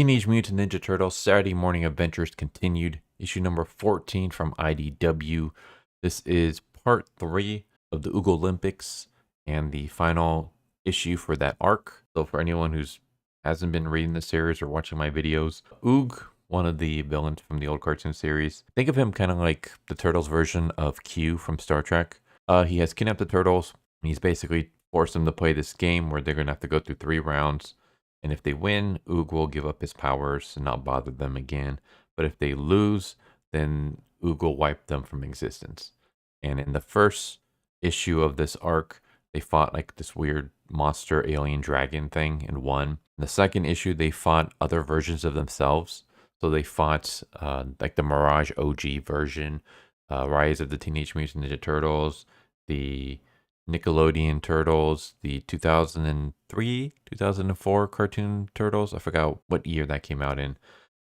Teenage Mutant Ninja Turtles Saturday Morning Adventures continued, issue number 14 from IDW. This is part 3 of the Ogglympics and the final issue for that arc. So for anyone who's hasn't been reading the series or watching my videos, Oog, one of the villains from the old cartoon series, think of him kind of like the Turtles version of Q from Star Trek. He has kidnapped the Turtles, and he's basically forced them to play this game where they're going to have to go through 3 rounds. And if they win, Oog will give up his powers and not bother them again. But if they lose, then Oog will wipe them from existence. And in the first issue of this arc, they fought like this weird monster alien dragon thing and won. In the second issue, they fought other versions of themselves. So they fought like the Mirage OG version, Rise of the Teenage Mutant Ninja Turtles, the Nickelodeon Turtles, the 2003, 2004 cartoon Turtles. I forgot what year that came out in.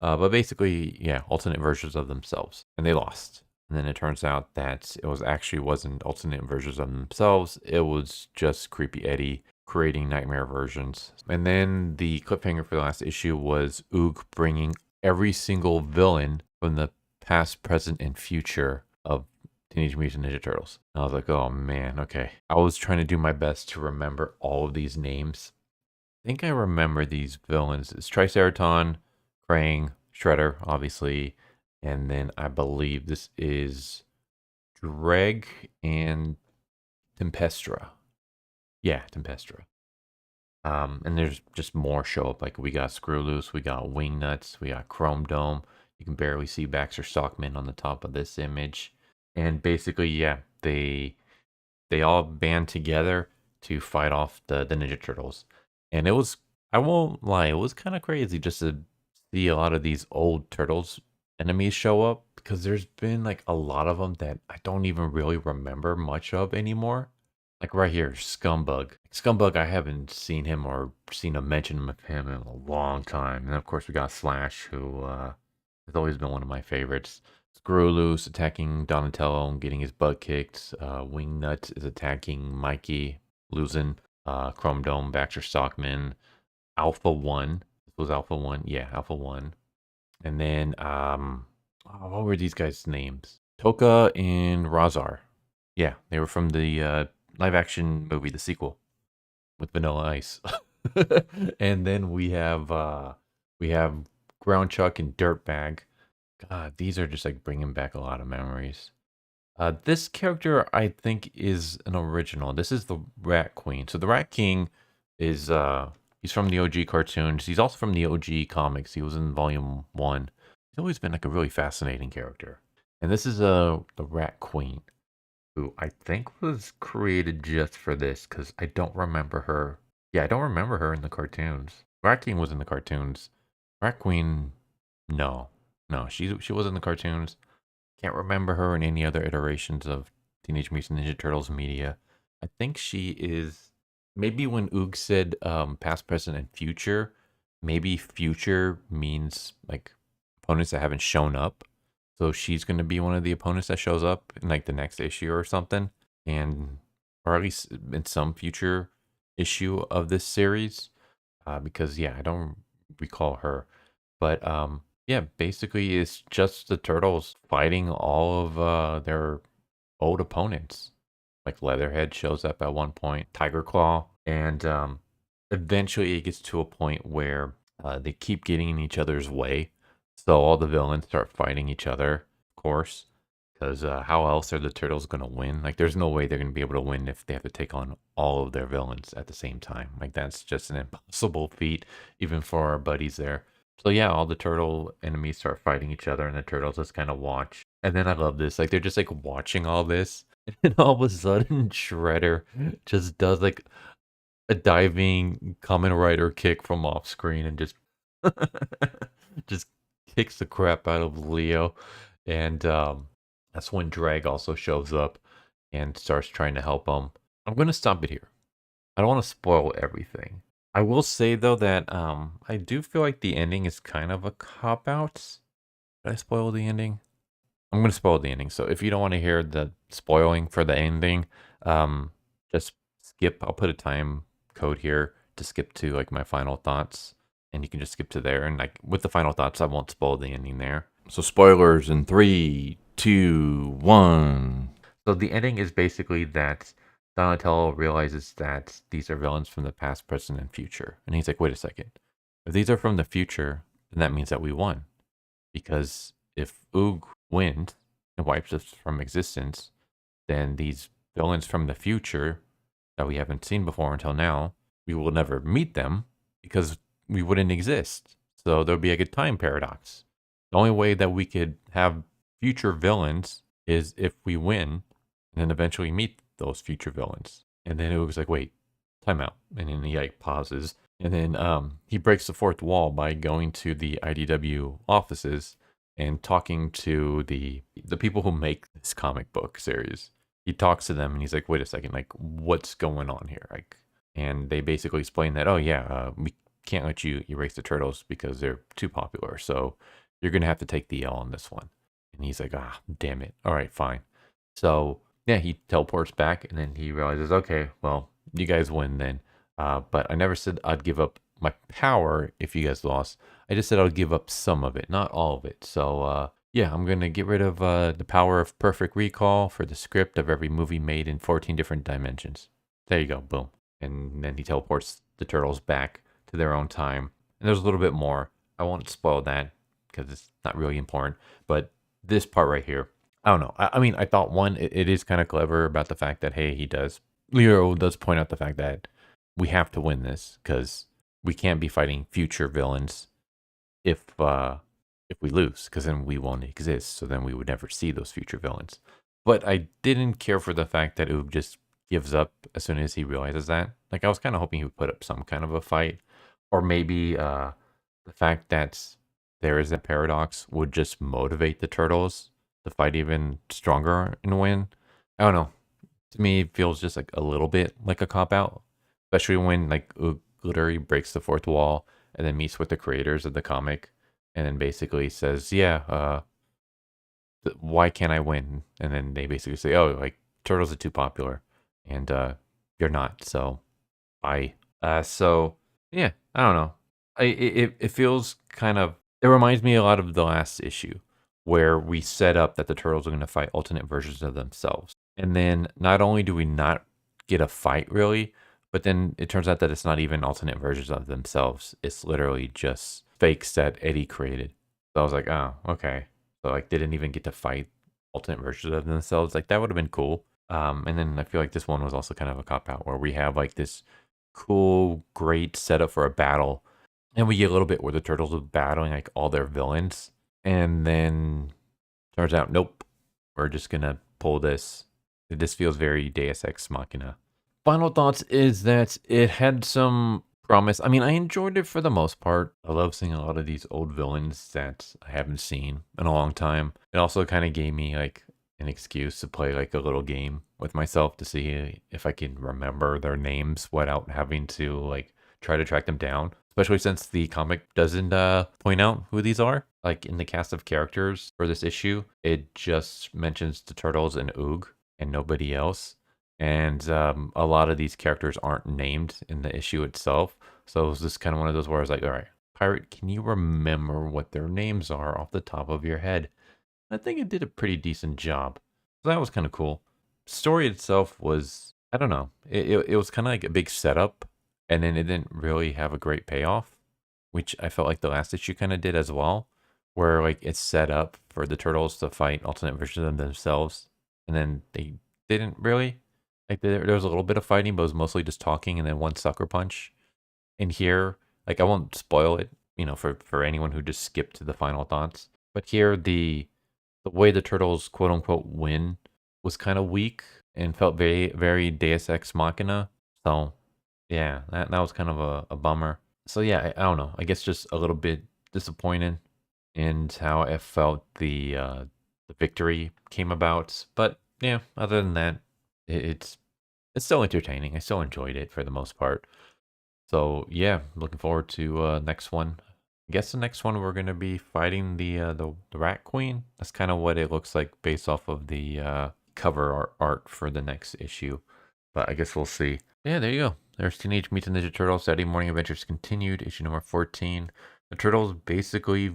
But basically, yeah, alternate versions of themselves. And they lost. And then it turns out that it wasn't alternate versions of themselves. It was just Creepy Eddie creating nightmare versions. And then the cliffhanger for the last issue was Oog bringing every single villain from the past, present, and future of Teenage Mutant Ninja Turtles. And I was like, oh man, okay. I was trying to do my best to remember all of these names. I think I remember these villains. It's Triceraton, Krang, Shredder, obviously. And then I believe this is Dreg and Tempestra. Yeah, Tempestra. And there's just more show up. Like we got Screw Loose, we got Wingnuts, we got Chrome Dome. You can barely see Baxter Stockman on the top of this image. And basically, yeah, they all band together to fight off the Ninja Turtles. And it was, I won't lie, it was kind of crazy just to see a lot of these old Turtles enemies show up, because there's been like a lot of them that I don't even really remember much of anymore. Like right here, Scumbug. Scumbug, I haven't seen him or seen a mention of him in a long time. And of course, we got Slash, who has always been one of my favorites. Screw Loose attacking Donatello and getting his butt kicked. Wingnut is attacking Mikey, losing. Chrome Dome, Baxter Stockman. Alpha 1. This was Alpha 1. Yeah, Alpha 1. And then, what were these guys' names? Toka and Razar. Yeah, they were from the live-action movie, the sequel, with Vanilla Ice. And then we have Ground Chuck and Dirtbag. God, these are just like bringing back a lot of memories. This character, I think, is an original. This is the Rat Queen. So the Rat King is he's from the OG cartoons. He's also from the OG comics. He was in Volume 1. He's always been like a really fascinating character. And this is the Rat Queen, who I think was created just for this, because I don't remember her. Yeah, I don't remember her in the cartoons. Rat King was in the cartoons. Rat Queen, no. No, she was in the cartoons. Can't remember her in any other iterations of Teenage Mutant Ninja Turtles media. I think she is, maybe when Oog said past, present, and future, maybe future means like opponents that haven't shown up. So she's going to be one of the opponents that shows up in like the next issue or something. And, or at least in some future issue of this series. Because, yeah, I don't recall her. But, yeah, basically it's just the Turtles fighting all of their old opponents. Like Leatherhead shows up at one point, Tiger Claw, and eventually it gets to a point where they keep getting in each other's way. So all the villains start fighting each other, of course, because how else are the Turtles going to win? Like there's no way they're going to be able to win if they have to take on all of their villains at the same time. Like that's just an impossible feat, even for our buddies there. So yeah, all the turtle enemies start fighting each other, and the turtles just kind of watch. And then I love this. Like they're just like watching all this, and all of a sudden Shredder just does like a diving Kamen Rider kick from off screen and just just kicks the crap out of Leo. And that's when Drag also shows up and starts trying to help him. I'm gonna stop it here. I don't want to spoil everything. I will say though that I do feel like the ending is kind of a cop out. Did I spoil the ending? I'm gonna spoil the ending. So if you don't want to hear the spoiling for the ending, just skip. I'll put a time code here to skip to like my final thoughts, and you can just skip to there. And like with the final thoughts, I won't spoil the ending there. So spoilers in 3, 2, 1. So the ending is basically that Donatello realizes that these are villains from the past, present, and future. And he's like, wait a second. If these are from the future, then that means that we won. Because if Oog wins and wipes us from existence, then these villains from the future that we haven't seen before until now, we will never meet them because we wouldn't exist. So there'll be like a time paradox. The only way that we could have future villains is if we win and then eventually meet those future villains. And then it was like, wait, time out. And then he like pauses. And then he breaks the fourth wall by going to the IDW offices and talking to the people who make this comic book series. He talks to them and he's like, wait a second, like what's going on here? Like, and they basically explain that, oh yeah, we can't let you erase the turtles because they're too popular. So you're gonna have to take the L on this one. And he's like, ah, damn it. All right, fine. So yeah, he teleports back and then he realizes, okay, well, you guys win then. But I never said I'd give up my power if you guys lost. I just said I'll give up some of it, not all of it. So yeah, I'm going to get rid of the power of perfect recall for the script of every movie made in 14 different dimensions. There you go, boom. And then he teleports the turtles back to their own time. And there's a little bit more. I won't spoil that because it's not really important. But this part right here, I don't know. I mean, I thought one, it is kind of clever about the fact that, hey, Leo does point out the fact that we have to win this because we can't be fighting future villains if we lose, because then we won't exist. So then we would never see those future villains. But I didn't care for the fact that Oog just gives up as soon as he realizes that. Like I was kind of hoping he would put up some kind of a fight, or maybe the fact that there is a paradox would just motivate the turtles to fight even stronger and win. I don't know. To me, it feels just like a little bit like a cop out, especially when like Oog literally breaks the fourth wall and then meets with the creators of the comic and then basically says, yeah, why can't I win? And then they basically say, oh, like turtles are too popular and you're not. So bye. So yeah, I don't know. It feels kind of, it reminds me a lot of the last issue where we set up that the turtles are going to fight alternate versions of themselves. And then not only do we not get a fight really, but then it turns out that it's not even alternate versions of themselves. It's literally just fakes that Eddie created. So I was like, oh, okay. So like they didn't even get to fight alternate versions of themselves. Like that would have been cool. And then I feel like this one was also kind of a cop out where we have like this cool, great setup for a battle. And we get a little bit where the turtles are battling like all their villains. And then turns out, nope, we're just gonna pull this. This feels very Deus Ex Machina. Final thoughts is that it had some promise. I mean, I enjoyed it for the most part. I love seeing a lot of these old villains that I haven't seen in a long time. It also kind of gave me like an excuse to play like a little game with myself to see if I can remember their names without having to like try to track them down. Especially since the comic doesn't point out who these are. Like in the cast of characters for this issue, it just mentions the turtles and Oog and nobody else. And a lot of these characters aren't named in the issue itself. So it was just kind of one of those where I was like, all right, Pirate, can you remember what their names are off the top of your head? I think it did a pretty decent job. So that was kind of cool. Story itself was, I don't know, it was kind of like a big setup. And then it didn't really have a great payoff, which I felt like the last issue kind of did as well. Where like it's set up for the turtles to fight alternate versions of themselves. And then they didn't really. Like there was a little bit of fighting, but it was mostly just talking and then one sucker punch. And here, like I won't spoil it, for anyone who just skipped to the final thoughts. But here the way the turtles quote unquote win was kind of weak and felt very, very Deus Ex Machina. So yeah, that was kind of a bummer. So yeah, I don't know. I guess just a little bit disappointed in how I felt the victory came about. But yeah, other than that, it's still entertaining. I still enjoyed it for the most part. So yeah, looking forward to next one. I guess the next one we're gonna be fighting the Rat Queen. That's kind of what it looks like based off of the cover art for the next issue. But I guess we'll see. Yeah, there you go. There's Teenage Mutant Ninja Turtles Saturday Morning Adventures Continued, issue number 14. The Turtles basically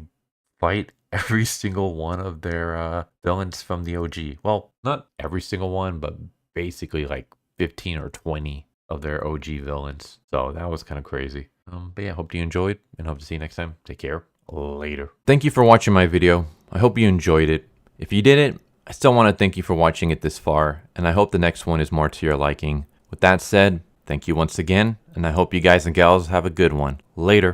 fight every single one of their villains from the OG. Well, not every single one, but basically like 15 or 20 of their OG villains. So that was kind of crazy. But yeah, hope you enjoyed and hope to see you next time. Take care. Later. Thank you for watching my video. I hope you enjoyed it. If you didn't, I still want to thank you for watching it this far, and I hope the next one is more to your liking. With that said, thank you once again, and I hope you guys and gals have a good one. Later.